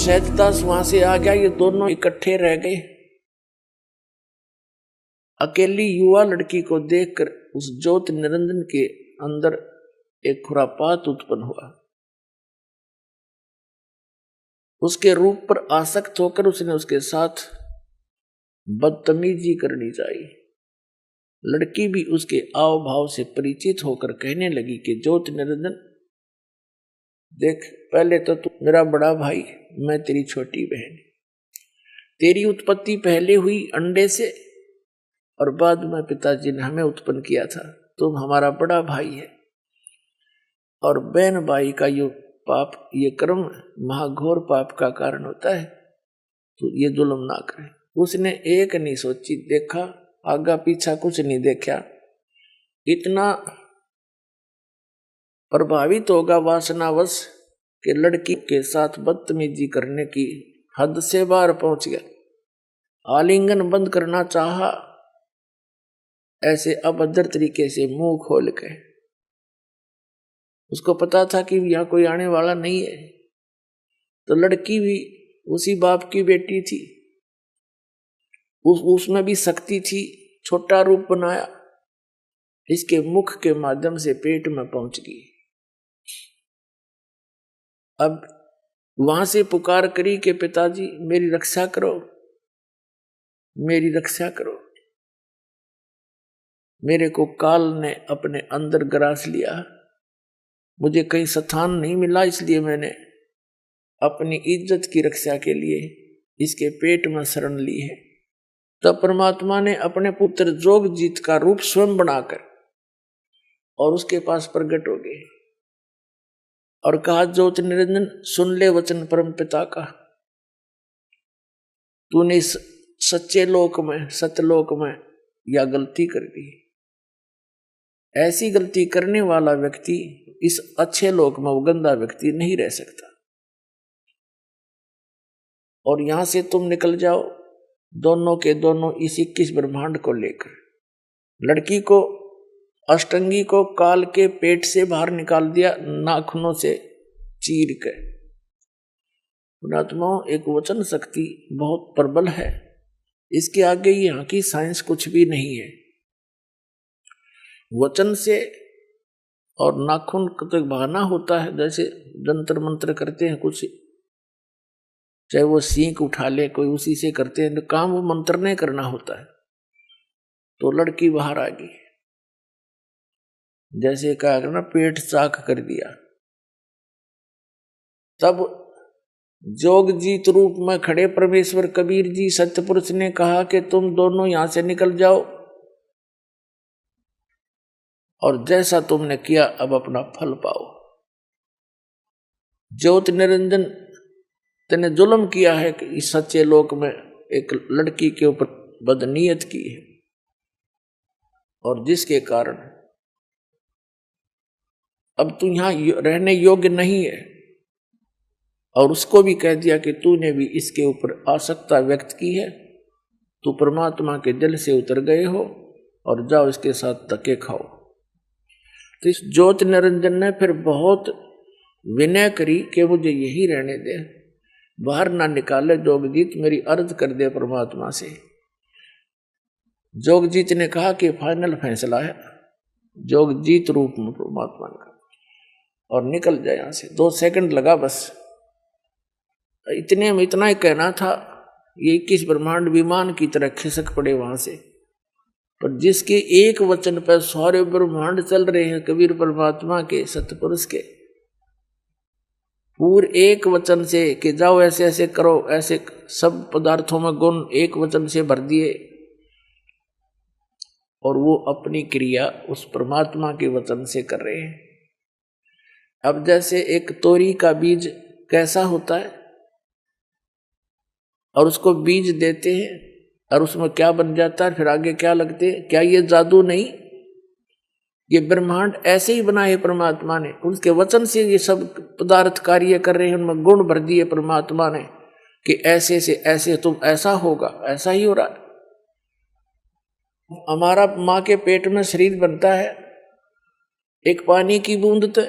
सैतदास वहां से आ गया, ये दोनों इकट्ठे रह गए। अकेली युवा लड़की को देखकर उस ज्योति निरंजन के अंदर एक खुरापात उत्पन्न हुआ। उसके रूप पर आसक्त होकर उसने उसके साथ बदतमीजी करनी चाहिए। लड़की भी उसके आव भाव से परिचित होकर कहने लगी कि ज्योति निरंजन देख, पहले तो तू मेरा बड़ा भाई, मैं तेरी छोटी बहन। तेरी उत्पत्ति पहले हुई अंडे से और बाद में पिताजी ने हमें उत्पन्न किया था। तुम हमारा बड़ा भाई है और बहन भाई का ये पाप, ये कर्म महाघोर पाप का कारण होता है, तो ये जुल्म ना करे। उसने एक नहीं सोची, देखा आगा पीछा कुछ नहीं देखा, इतना प्रभावित होगा वासनावश कि लड़की के साथ बदतमीजी करने की हद से बाहर पहुंच गया। आलिंगन बंद करना चाहा, ऐसे अभद्र तरीके से मुंह खोल के। उसको पता था कि यहां कोई आने वाला नहीं है, तो लड़की भी उसी बाप की बेटी थी, उसमें भी शक्ति थी। छोटा रूप बनाया, इसके मुख के माध्यम से पेट में पहुंच गई। अब वहां से पुकार करी कि पिताजी मेरी रक्षा करो, मेरी रक्षा करो। मेरे को काल ने अपने अंदर ग्रास लिया, मुझे कहीं स्थान नहीं मिला, इसलिए मैंने अपनी इज्जत की रक्षा के लिए इसके पेट में शरण ली है। तब परमात्मा ने अपने पुत्र जोगजीत का रूप स्वयं बनाकर और उसके पास प्रकट हो गए और कहा, ज्योति निरंजन सुन ले वचन परम पिता का। तूने इस सच्चे लोक में, सत्यलोक में यह गलती कर दी। ऐसी गलती करने वाला व्यक्ति इस अच्छे लोक में वो गंदा व्यक्ति नहीं रह सकता। और यहां से तुम निकल जाओ, दोनों के दोनों इस 21 ब्रह्मांड को लेकर। लड़की को, अष्टंगी को काल के पेट से बाहर निकाल दिया, नाखूनों से चीर के। पुणात्माओं, एक वचन शक्ति बहुत प्रबल है, इसके आगे यहाँ की साइंस कुछ भी नहीं है। वचन से और नाखून का तो बहाना होता है, जैसे जंतर मंत्र करते हैं कुछ, चाहे वो सींक उठा ले कोई, उसी से करते हैं, तो काम वो मंत्र नहीं करना होता है। तो लड़की बाहर आ गई, जैसे कहा ना पेट चाक कर दिया। तब जोगजीत रूप में खड़े परमेश्वर कबीर जी सत्यपुरुष ने कहा कि तुम दोनों यहां से निकल जाओ और जैसा तुमने किया अब अपना फल पाओ। ज्योति निरंजन तेने जुल्म किया है कि इस सच्चे लोक में एक लड़की के ऊपर बदनीयत की है, और जिसके कारण अब तू यहां रहने योग्य नहीं है। और उसको भी कह दिया कि तूने भी इसके ऊपर आसक्ता व्यक्त की है, तू परमात्मा के दिल से उतर गए हो और जाओ इसके साथ धक्के खाओ। तो इस ज्योति निरंजन ने फिर बहुत विनय करी कि मुझे यही रहने दे, बाहर ना निकाले जोगजीत, मेरी अर्ज कर दे परमात्मा से। जोगजीत ने कहा कि फाइनल फैसला है, जोगजीत रूप में परमात्मा का, और निकल जाए यहां से। 2 सेकंड लगा बस, इतने में इतना ही कहना था, ये 21 ब्रह्मांड विमान की तरह खिसक पड़े वहां से। पर जिसके एक वचन पर सारे ब्रह्मांड चल रहे हैं, कबीर परमात्मा के, सतपुरुष के, पूरे एक वचन से कि जाओ ऐसे ऐसे करो, ऐसे सब पदार्थों में गुण एक वचन से भर दिए, और वो अपनी क्रिया उस परमात्मा के वचन से कर रहे हैं। अब जैसे एक तोरी का बीज कैसा होता है, और उसको बीज देते हैं और उसमें क्या बन जाता है, फिर आगे क्या लगते हैं, क्या ये जादू नहीं? ये ब्रह्मांड ऐसे ही बना है परमात्मा ने, उसके वचन से ये सब पदार्थ कार्य कर रहे हैं, उनमें गुण भर दिए परमात्मा ने कि ऐसे से ऐसे तुम ऐसा होगा, ऐसा ही हो रहा है। हमारा माँ के पेट में शरीर बनता है, एक पानी की बूंद तो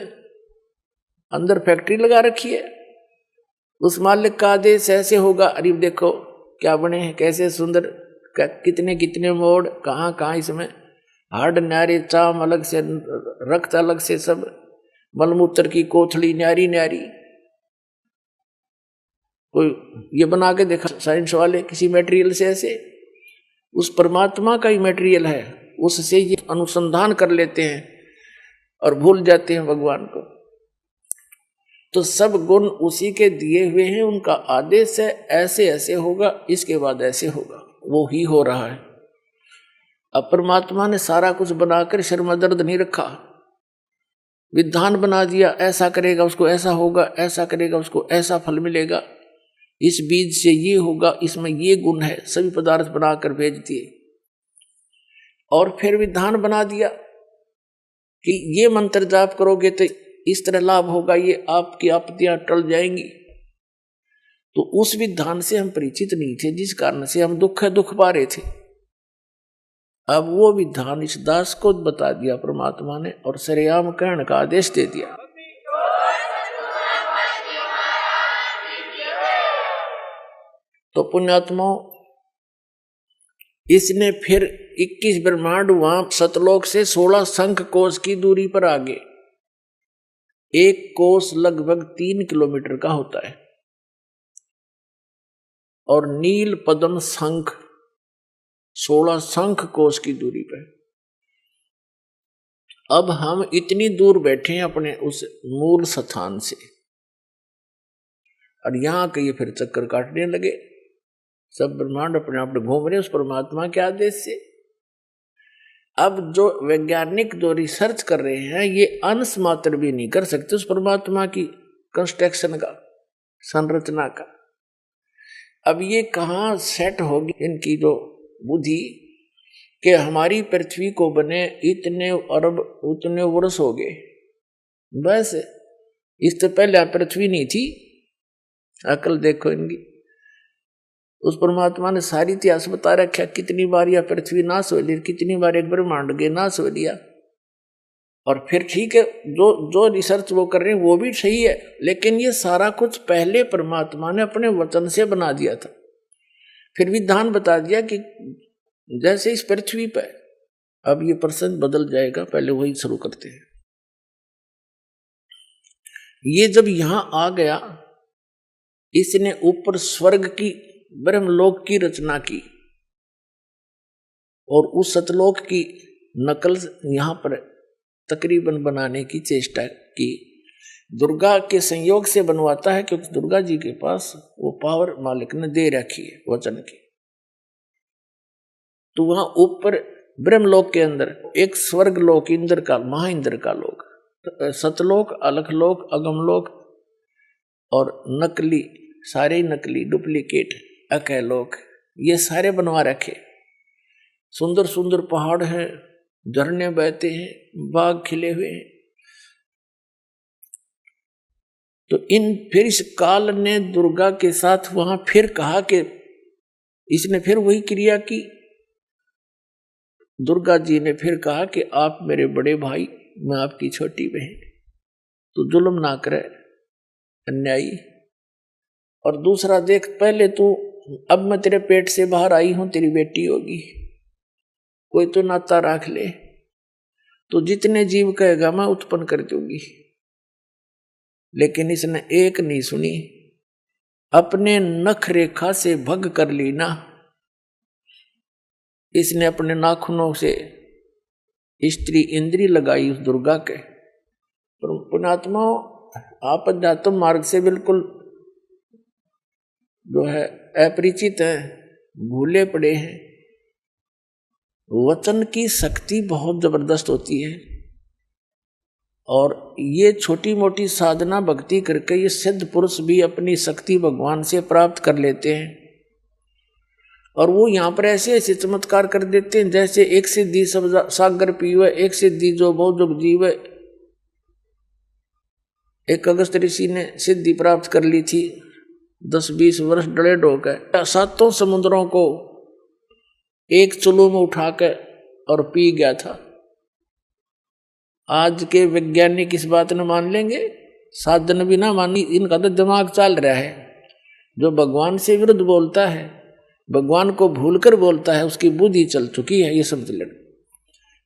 अंदर फैक्ट्री लगा रखी है, उस मालिक का आदेश ऐसे होगा। अरे देखो क्या बने हैं, कैसे सुंदर, कितने कितने मोड़, कहाँ कहाँ इसमें हाड न्यारे, चाम अलग से, रक्त अलग से, सब मलमूत्र की कोथली न्यारी न्यारी। कोई ये बना के देखा साइंस वाले किसी मटेरियल से, ऐसे उस परमात्मा का ही मटेरियल है, उससे ये अनुसंधान कर लेते हैं और भूल जाते हैं भगवान को। तो सब गुण उसी के दिए हुए हैं, उनका आदेश है ऐसे ऐसे होगा, इसके बाद ऐसे होगा, वो ही हो रहा है। अब परमात्मा ने सारा कुछ बनाकर सिर में दर्द नहीं रखा, विधान बना दिया, ऐसा करेगा उसको ऐसा होगा, ऐसा करेगा उसको ऐसा फल मिलेगा, इस बीज से ये होगा, इसमें ये गुण है, सभी पदार्थ बनाकर भेज दिए। और फिर विधान बना दिया कि ये मंत्र जाप करोगे तो इस तरह लाभ होगा, ये आपकी आपत्तियां टल जाएंगी। तो उस विधान से हम परिचित नहीं थे, जिस कारण से हम दुख पा रहे थे। अब वो विधान इस दास को बता दिया परमात्मा ने, और सरेआम कहने का आदेश दे दिया। तो पुण्यात्माओं, इसने फिर 21 ब्रह्मांड वहां सतलोक से 16 शंख कोश की दूरी पर आगे, एक कोस लगभग 3 किलोमीटर का होता है, और नील पद्म शंख 16 शंख कोस की दूरी पर। अब हम इतनी दूर बैठे हैं अपने उस मूल स्थान से, और यहां के ये फिर चक्कर काटने लगे। सब ब्रह्मांड अपने आप घूम रहे उस परमात्मा के आदेश से। अब जो वैज्ञानिक जो रिसर्च कर रहे हैं, ये अंश मात्र भी नहीं कर सकते उस परमात्मा की कंस्ट्रक्शन का, संरचना का। अब ये कहाँ सेट होगी इनकी जो बुद्धि कि हमारी पृथ्वी को बने इतने अरब उतने वर्ष हो गए, बस इससे पहले पृथ्वी नहीं थी। अकल देखो इनकी। उस परमात्मा ने सारी इतिहास बता रखा, कितनी बार यह पृथ्वी नाश हो ली, कितनी बार एक ब्रह्मांड के नाश हो लिया। और फिर ठीक है, जो रिसर्च वो कर रहे हैं वो भी सही है, लेकिन ये सारा कुछ पहले परमात्मा ने अपने वचन से बना दिया था। फिर विधान बता दिया कि जैसे इस पृथ्वी पर, अब ये प्रसंग बदल जाएगा, पहले वही शुरू करते हैं। ये जब यहां आ गया, इसने ऊपर स्वर्ग की, ब्रह्मलोक की रचना की, और उस सतलोक की नकल यहां पर तकरीबन बनाने की चेष्टा की। दुर्गा के संयोग से बनवाता है, क्योंकि दुर्गा जी के पास वो पावर मालिक ने दे रखी है वचन की। तो वहां ऊपर ब्रह्मलोक के अंदर एक स्वर्ग लोक, इंद्र का, महाइंद्र का लोक, सतलोक, अलखलोक, अगमलोक, और नकली, सारे नकली डुप्लीकेट अकलोक, ये सारे बनवा रखे। सुंदर सुंदर पहाड़ हैं, झरने बहते हैं, बाग खिले हुए हैं। तो फिर इस काल ने दुर्गा के साथ वहां फिर कहा कि इसने फिर वही क्रिया की। दुर्गा जी ने फिर कहा कि आप मेरे बड़े भाई, मैं आपकी छोटी बहन, तो जुल्म ना करे अन्यायी। और दूसरा देख, पहले तू, अब मैं तेरे पेट से बाहर आई हूं, तेरी बेटी होगी, कोई तो नाता रख ले, तो जितने जीव कहेगा मैं उत्पन्न कर दूंगी। लेकिन इसने एक नहीं सुनी, अपने नख रेखा से भग कर ली ना। इसने अपने नाखूनों से स्त्री इंद्री लगाई उस दुर्गा के। पुण्यात्माओं, आप अध्यात्म मार्ग से बिल्कुल जो है अपरिचित है, भूले पड़े हैं। वचन की शक्ति बहुत जबरदस्त होती है, और ये छोटी मोटी साधना भक्ति करके ये सिद्ध पुरुष भी अपनी शक्ति भगवान से प्राप्त कर लेते हैं। और वो यहाँ पर ऐसे ऐसे चमत्कार कर देते हैं, जैसे एक सिद्धि सब सागर पीवे, एक सिद्धि जो बहुत जुग जीवे। एक अगस्त ऋषि ने सिद्धि प्राप्त कर ली थी, 10-20 वर्ष डले ढोकर 7 समुद्रों को एक चुल्लू में उठाकर और पी गया था। आज के वैज्ञानिक इस बात न मान लेंगे, साधन भी ना मानी, इनका तो दिमाग चल रहा है। जो भगवान से विरुद्ध बोलता है, भगवान को भूलकर बोलता है, उसकी बुद्धि चल चुकी है, ये समझ लेना।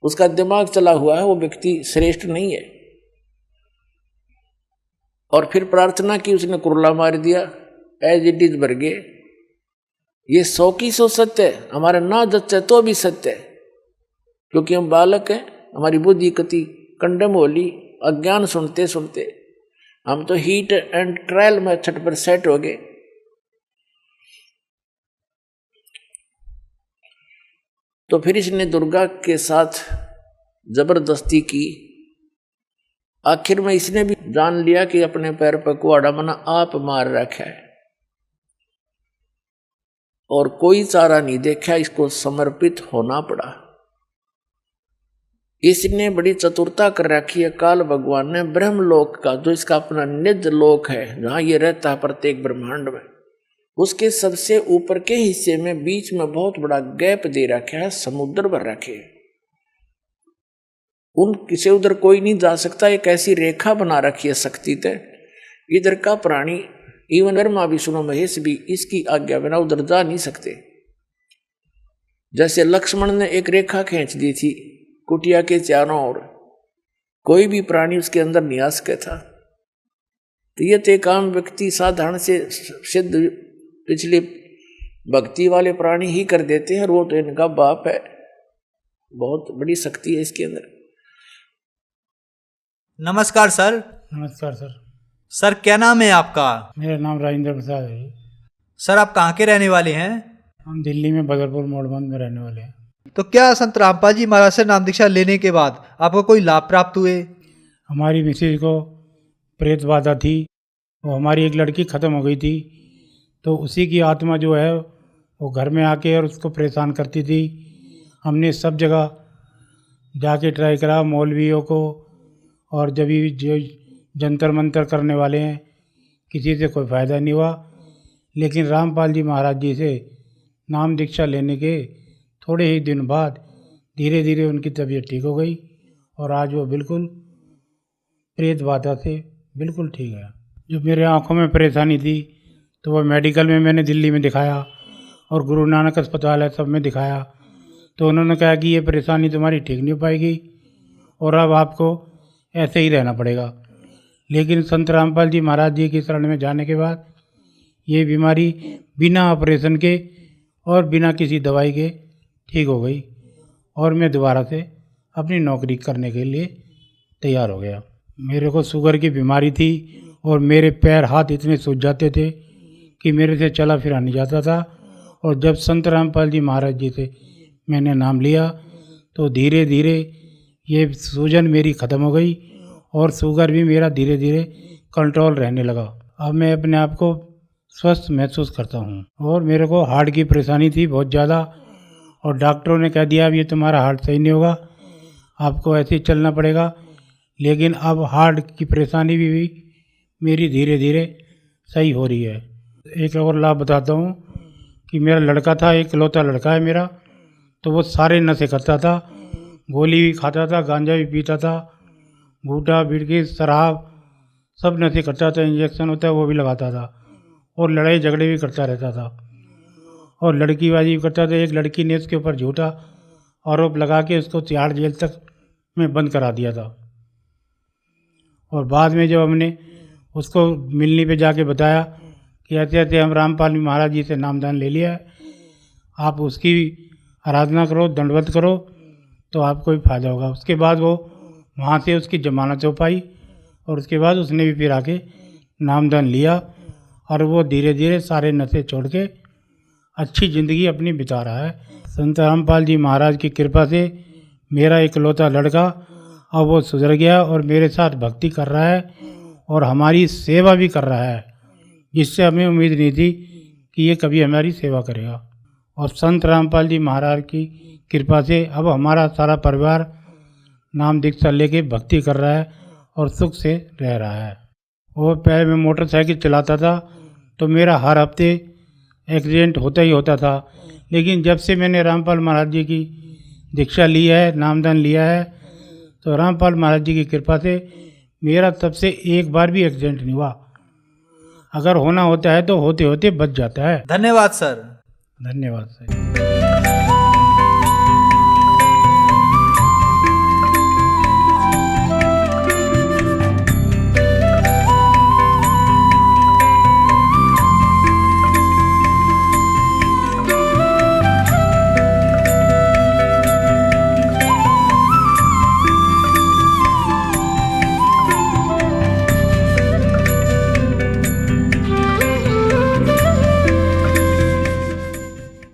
उसका दिमाग चला हुआ है, वो व्यक्ति श्रेष्ठ नहीं है। और फिर प्रार्थना की, उसने कुरला मार दिया, एज इट इज भर गए। ये 100 की 100 सत्य है, हमारे ना जच्चे तो भी सत्य है, क्योंकि हम बालक हैं, हमारी बुद्धि कति कंडम होली, अज्ञान सुनते सुनते हम तो हीट एंड ट्रायल मेथड पर सेट हो गए। तो फिर इसने दुर्गा के साथ जबरदस्ती की। आखिर में इसने भी जान लिया कि अपने पैर पर कुआड़ा मना आप मार रखा है, और कोई चारा नहीं देखा, इसको समर्पित होना पड़ा। इसने बड़ी चतुरता कर रखी है। काल भगवान ने ब्रह्मलोक का, जो इसका अपना निज लोक है, जहां ये रहता है प्रत्येक ब्रह्मांड में, उसके सबसे ऊपर के हिस्से में बीच में बहुत बड़ा गैप दे रखा है, समुद्र भर रखे है। उन किसे उधर कोई नहीं जा सकता, एक ऐसी रेखा बना रखी है शक्ति तय। इधर का प्राणी, इवन ब्रह्मा विष्णु महेश भी इसकी आज्ञा बिना उधर जा नहीं सकते। जैसे लक्ष्मण ने एक रेखा खींच दी थी कुटिया के चारों ओर, कोई भी प्राणी उसके अंदर नहीं आ सका था। तो ये तो काम व्यक्ति साधारण से सिद्ध पिछले भक्ति वाले प्राणी ही कर देते हैं, और वो तो इनका बाप है। बहुत बड़ी शक्ति है इसके अंदर। नमस्कार सर। नमस्कार सर। सर क्या नाम है आपका? मेरा नाम राजेंद्र प्रसाद है। सर आप कहाँ के रहने वाले हैं? हम दिल्ली में बदरपुर मोड़बंद में रहने वाले हैं। तो क्या संत रामपाल जी महाराज से नाम दीक्षा लेने के बाद आपको कोई लाभ प्राप्त हुए? हमारी मिसेज को प्रेत बाधा थी, वो हमारी एक लड़की ख़त्म हो गई थी, तो उसी की आत्मा जो है वो घर में आके और उसको परेशान करती थी। हमने सब जगह जाके ट्राई करा, मौलवियों को, और जब भी जो जंतर मंतर करने वाले हैं, किसी से कोई फ़ायदा नहीं हुआ। लेकिन रामपाल जी महाराज जी से नाम दीक्षा लेने के थोड़े ही दिन बाद धीरे धीरे उनकी तबीयत ठीक हो गई, और आज वो बिल्कुल प्रेत बाधा से बिल्कुल ठीक है। जो मेरे आँखों में परेशानी थी, तो वह मेडिकल में मैंने दिल्ली में दिखाया और गुरु नानक अस्पताल है सब में दिखाया। तो उन्होंने कहा कि ये परेशानी तुम्हारी ठीक नहीं हो पाएगी और अब आपको ऐसे ही रहना पड़ेगा। लेकिन संत रामपाल जी महाराज जी की शरण में जाने के बाद ये बीमारी बिना ऑपरेशन के और बिना किसी दवाई के ठीक हो गई, और मैं दोबारा से अपनी नौकरी करने के लिए तैयार हो गया। मेरे को शुगर की बीमारी थी और मेरे पैर हाथ इतने सूज जाते थे कि मेरे से चला फिरा नहीं जाता था। और जब संत रामपाल जी महाराज जी से मैंने नाम लिया तो धीरे धीरे ये सूजन मेरी ख़त्म हो गई और शुगर भी मेरा धीरे धीरे कंट्रोल रहने लगा। अब मैं अपने आप को स्वस्थ महसूस करता हूँ। और मेरे को हार्ट की परेशानी थी बहुत ज़्यादा, और डॉक्टरों ने कह दिया अब ये तुम्हारा हार्ट सही नहीं होगा, आपको ऐसे ही चलना पड़ेगा। लेकिन अब हार्ट की परेशानी भी मेरी धीरे धीरे सही हो रही है। एक और लाभ बताता हूँ कि मेरा लड़का था, एक इकलौता लड़का है मेरा, तो वो सारे नशे करता था, गोली भी खाता था, गांजा भी पीता था, गुटखा बीड़ी शराब सब नशे करता था, इंजेक्शन होता है वो भी लगाता था, और लड़ाई झगड़े भी करता रहता था, और लड़कीबाजी भी करता था। एक लड़की ने उसके ऊपर झूठा आरोप लगा के उसको तिहाड़ जेल तक में बंद करा दिया था। और बाद में जब हमने उसको मिलने पे जाके बताया कि ऐसे ऐसे हम रामपाल महाराज जी से नामदान ले लिया है, आप उसकी आराधना करो, दंडवत करो, तो आपको भी फायदा होगा। उसके बाद वो वहाँ से उसकी जमानत हो पाई, और उसके बाद उसने भी फिर आके नामदान लिया, और वो धीरे धीरे सारे नशे छोड़ के अच्छी ज़िंदगी अपनी बिता रहा है। संत रामपाल जी महाराज की कृपा से मेरा इकलौता लड़का अब वो सुधर गया और मेरे साथ भक्ति कर रहा है और हमारी सेवा भी कर रहा है, जिससे हमें उम्मीद नहीं थी कि ये कभी हमारी सेवा करेगा। और संत रामपाल जी महाराज की कृपा से अब हमारा सारा परिवार नाम दीक्षा लेके भक्ति कर रहा है और सुख से रह रहा है। और पहले मैं मोटरसाइकिल चलाता था तो मेरा हर हफ्ते एक्सीडेंट होता ही होता था, लेकिन जब से मैंने रामपाल महाराज जी की दीक्षा ली है, नामदान लिया है, तो रामपाल महाराज जी की कृपा से मेरा तब से एक बार भी एक्सीडेंट नहीं हुआ। अगर होना होता है तो होते होते बच जाता है। धन्यवाद सर। धन्यवाद सर।